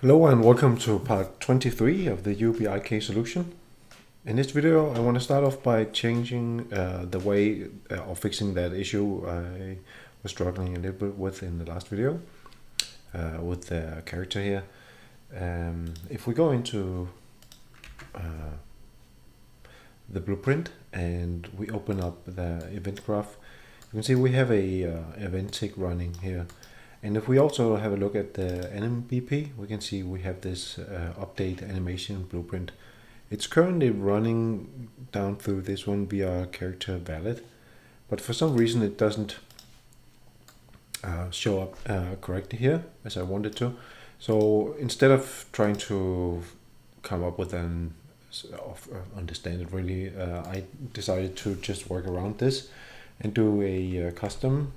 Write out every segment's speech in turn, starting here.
Hello and welcome to part 23 of the UBIK solution. In this video I want to start off by changing the way or fixing that issue I was struggling a little bit with in the last video with the character here. If we go into the blueprint and we open up the event graph, you can see we have a event tick running here. And if we also have a look at the NMBP, we can see we have this update animation blueprint. It's currently running down through this one via character valid, but for some reason it doesn't show up correctly here as I wanted to. So instead of trying to come up with an understand it really, I decided to just work around this and do a custom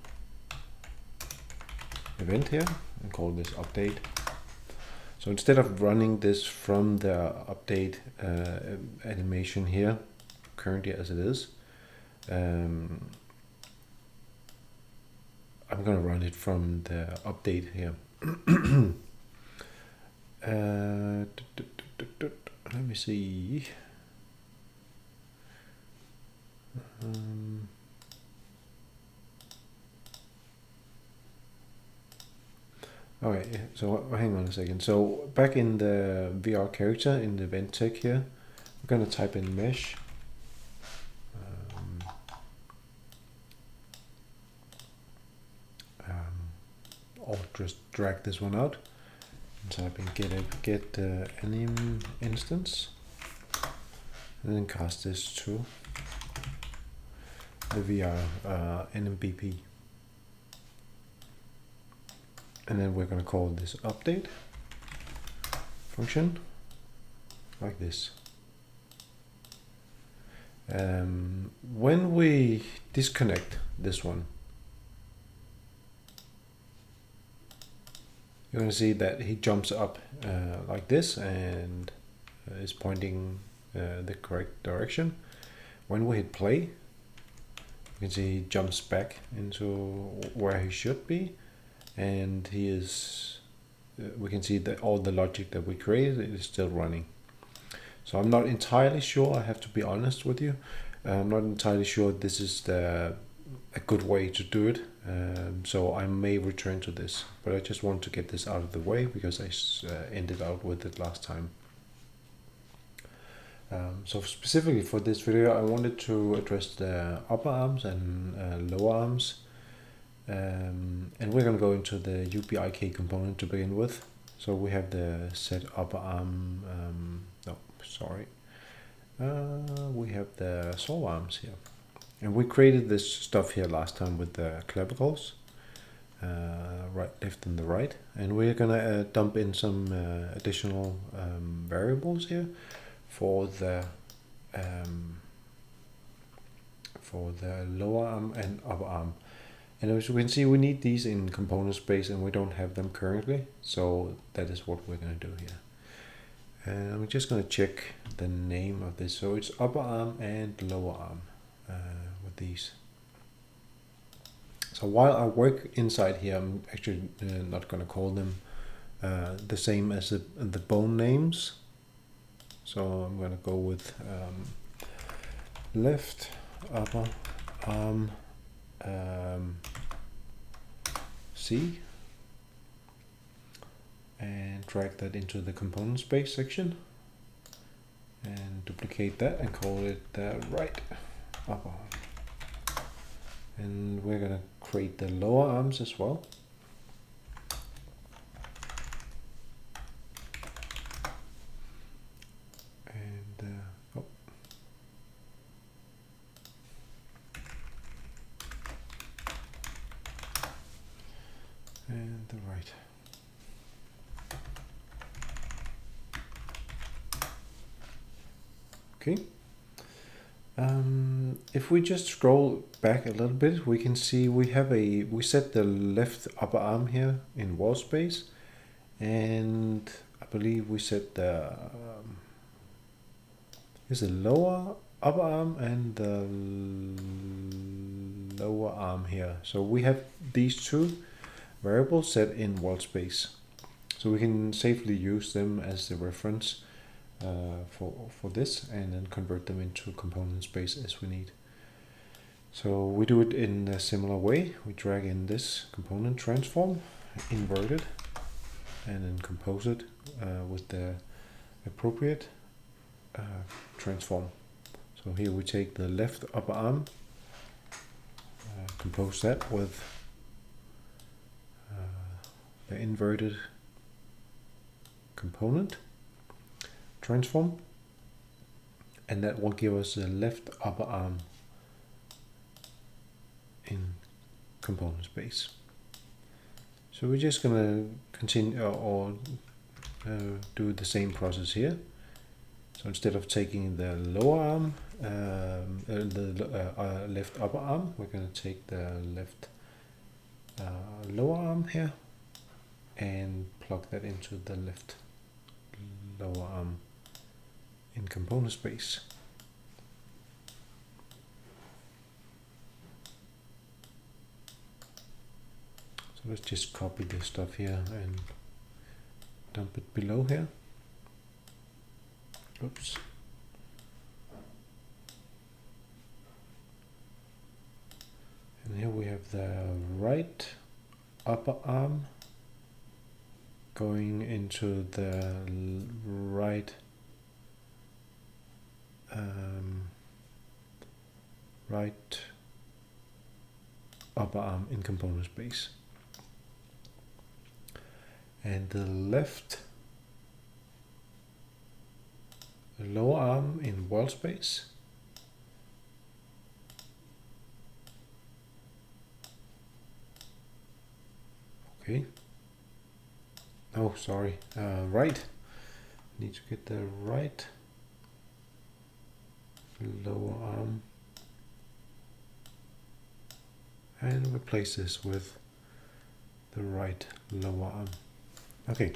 event here and call this update. So instead of running this from the update animation here currently as it is, I'm gonna run it from the update here. Let me see. Okay, so hang on a second. So back in the VR character in the event tech here, I'm gonna type in mesh. Or just drag this one out and type in get anim instance, and then cast this to the VR NMBP. And then we're going to call this update function like this. When we disconnect this one, you're going to see that he jumps up like this and is pointing the correct direction. When we hit play, you can see he jumps back into where he should be. And he is, we can see that all the logic that we created is still running. So I'm not entirely sure, I have to be honest with you, I'm not entirely sure this is a good way to do it. So I may return to this, but I just want to get this out of the way because I ended out with it last time. So specifically for this video I wanted to address the upper arms and lower arms. And we're going to go into the UBIK component to begin with. So we have the set upper arm, we have the sole arms here. And we created this stuff here last time with the clavicles, right, left and the right. And we're going to dump in some additional variables here for the lower arm and upper arm. And as you can see, we need these in component space and we don't have them currently. So that is what we're going to do here. And I'm just going to check the name of this. So it's upper arm and lower arm with these. So while I work inside here, I'm actually not going to call them the same as the bone names. So I'm going to go with left upper arm C and drag that into the component space section and duplicate that and call it the right upper arm. And we're going to create the lower arms as well. And the right. Okay. If we just scroll back a little bit, we can see we set the left upper arm here in wall space, and I believe we set the here's the lower upper arm and the lower arm here. So we have these two variables set in wall space. So we can safely use them as the reference for this, and then convert them into component space as we need. So we do it in a similar way. We drag in this component transform, invert it, and then compose it with the appropriate transform. So here we take the left upper arm, compose that with the inverted component transform, and that will give us the left upper arm in component space. So we're just gonna continue or do the same process here. So instead of taking the lower arm, the left upper arm, we're gonna take the left lower arm here and plug that into the left lower arm in component space. So let's just copy this stuff here and dump it below here. Oops. And here we have the right upper arm going into the right right upper arm in component space, and the left lower arm in world space. Okay. Oh, sorry. Right. Need to get the right lower arm and replace this with the right lower arm. Okay.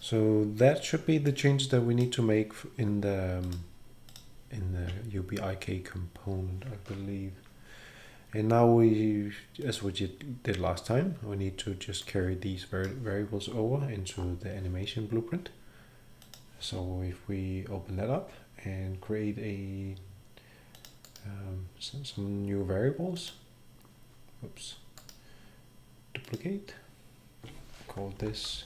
So that should be the changes that we need to make in the UBIK component, I believe. And now we, as we did last time, we need to just carry these variables over into the animation blueprint. So if we open that up and create a some new variables, oops, duplicate, call this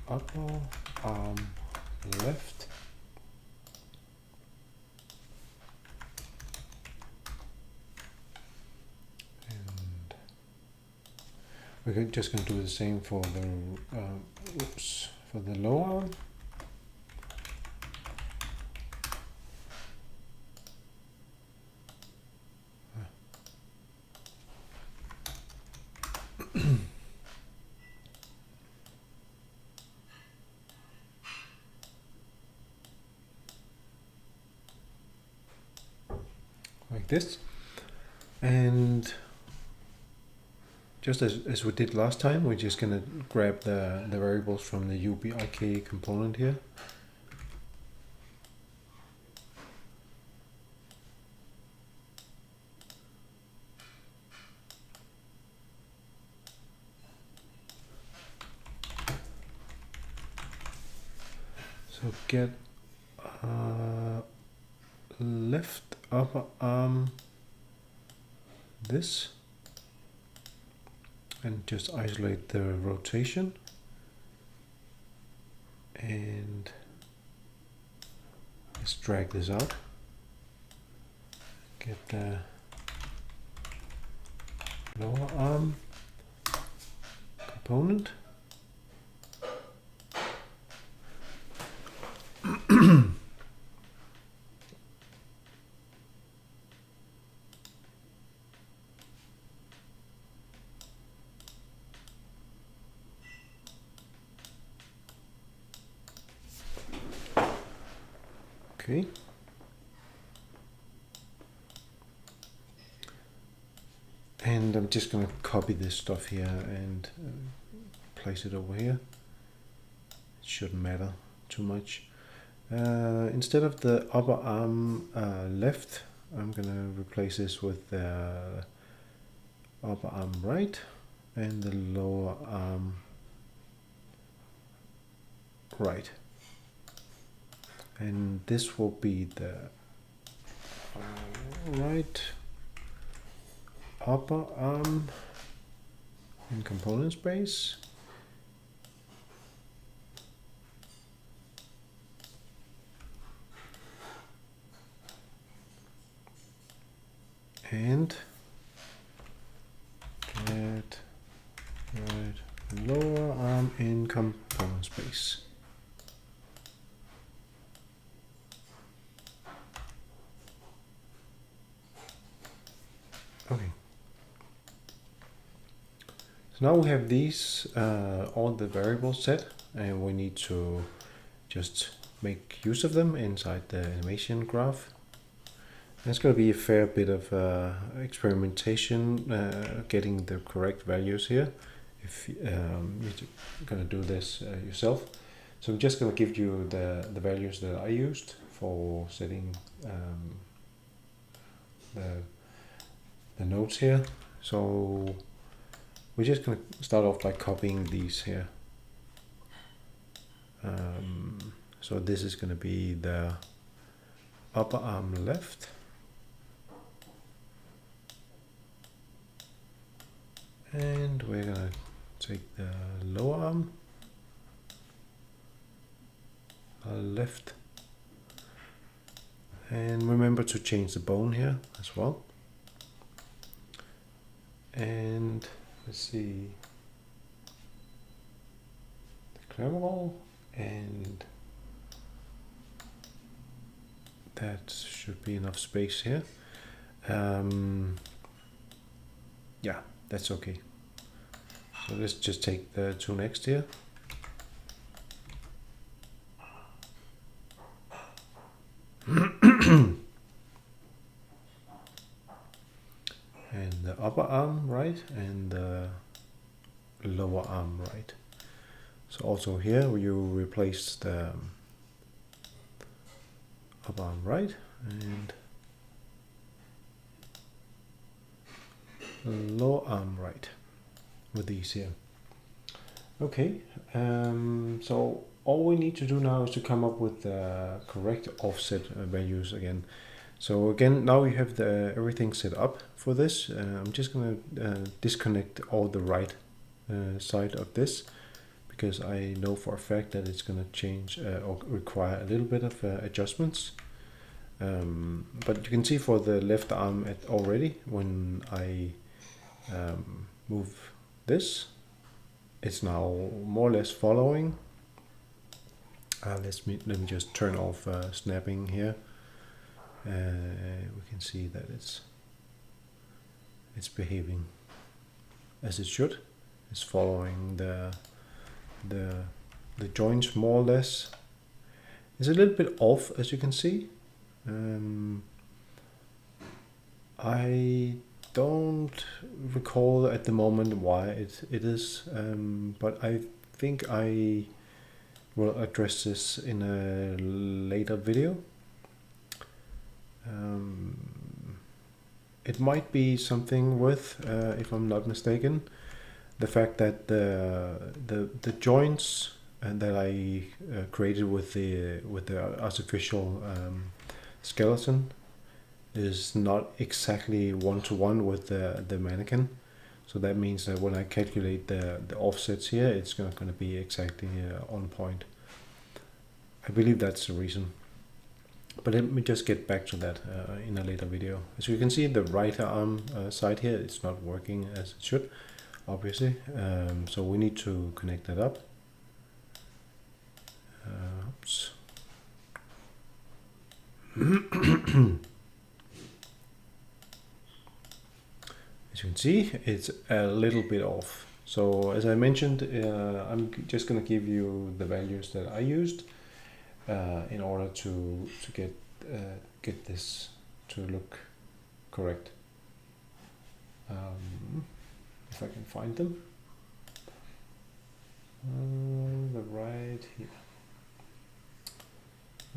upper arm left, and we're just going to do the same for the for the lower arm. Like this, and just as we did last time, we're just gonna grab the variables from the UBIK component here. So get left upper arm this, and just isolate the rotation, and let's drag this out, get the lower arm component, okay. And I'm just going to copy this stuff here and place it over here. It shouldn't matter too much. Instead of the upper arm left, I'm going to replace this with the upper arm right and the lower arm right. And this will be the right upper arm in component space. And get right lower arm in component space. Okay. So now we have these, all the variables set, and we need to just make use of them inside the animation graph. There's going to be a fair bit of experimentation getting the correct values here if you're going to do this yourself. So I'm just going to give you the values that I used for setting the nodes here. So we're just going to start off by copying these here. So this is going to be the upper arm left. And we're going to take the lower arm left. And remember to change the bone here as well. And let's see, the clamor, and that should be enough space here. Yeah, that's okay. So let's just take the two next here. And the upper arm right and the lower arm right. So also here you replace the upper arm right and lower arm right with these here. Okay, so all we need to do now is to come up with the correct offset values again. So again, now we have everything set up for this. I'm just going to disconnect all the right side of this, because I know for a fact that it's going to change or require a little bit of adjustments. But you can see for the left arm already, when I move this, it's now more or less following. Let me just turn off snapping here. We can see that it's behaving as it should. It's following the joints more or less. It's a little bit off, as you can see. I don't recall at the moment why it is, but I think I will address this in a later video. It might be something with, if I'm not mistaken, the fact that the joints that I created with the artificial skeleton is not exactly one-to-one with the mannequin. So that means that when I calculate the offsets here, it's not going to be exactly on point. I believe that's the reason. But let me just get back to that in a later video. As you can see, the right arm side here, it's not working as it should, obviously. So we need to connect that up. Oops. As you can see, it's a little bit off. So as I mentioned, I'm just going to give you the values that I used in order to get this to look correct. If I can find them. The right here.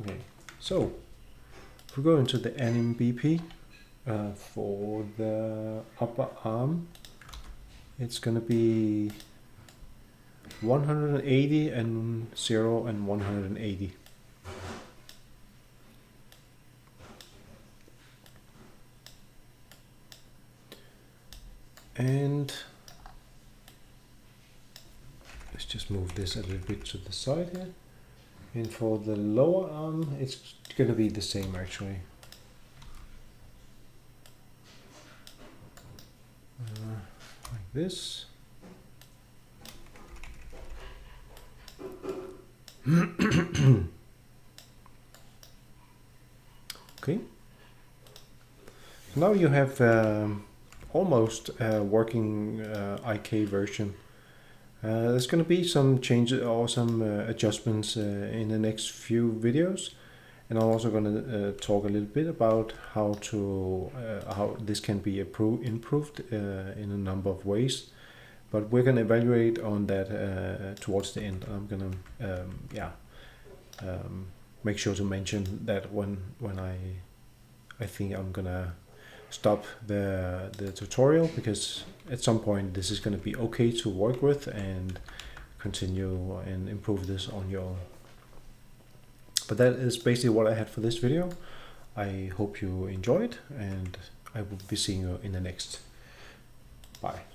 Okay, so if we go into the anim BP for the upper arm, it's going to be 180 and 0 and 180. And let's just move this a little bit to the side here. And for the lower arm, it's going to be the same actually. Like this. Okay. Now you have almost a working IK version. There's going to be some changes or some adjustments in the next few videos, and I'm also going to talk a little bit about how this can be improved in a number of ways. But we're going to evaluate on that towards the end. I'm going to make sure to mention that when I think I'm gonna stop the tutorial, because at some point this is going to be okay to work with and continue and improve this on your own. But that is basically what I had for this video. I hope you enjoyed, and I will be seeing you in the next. Bye.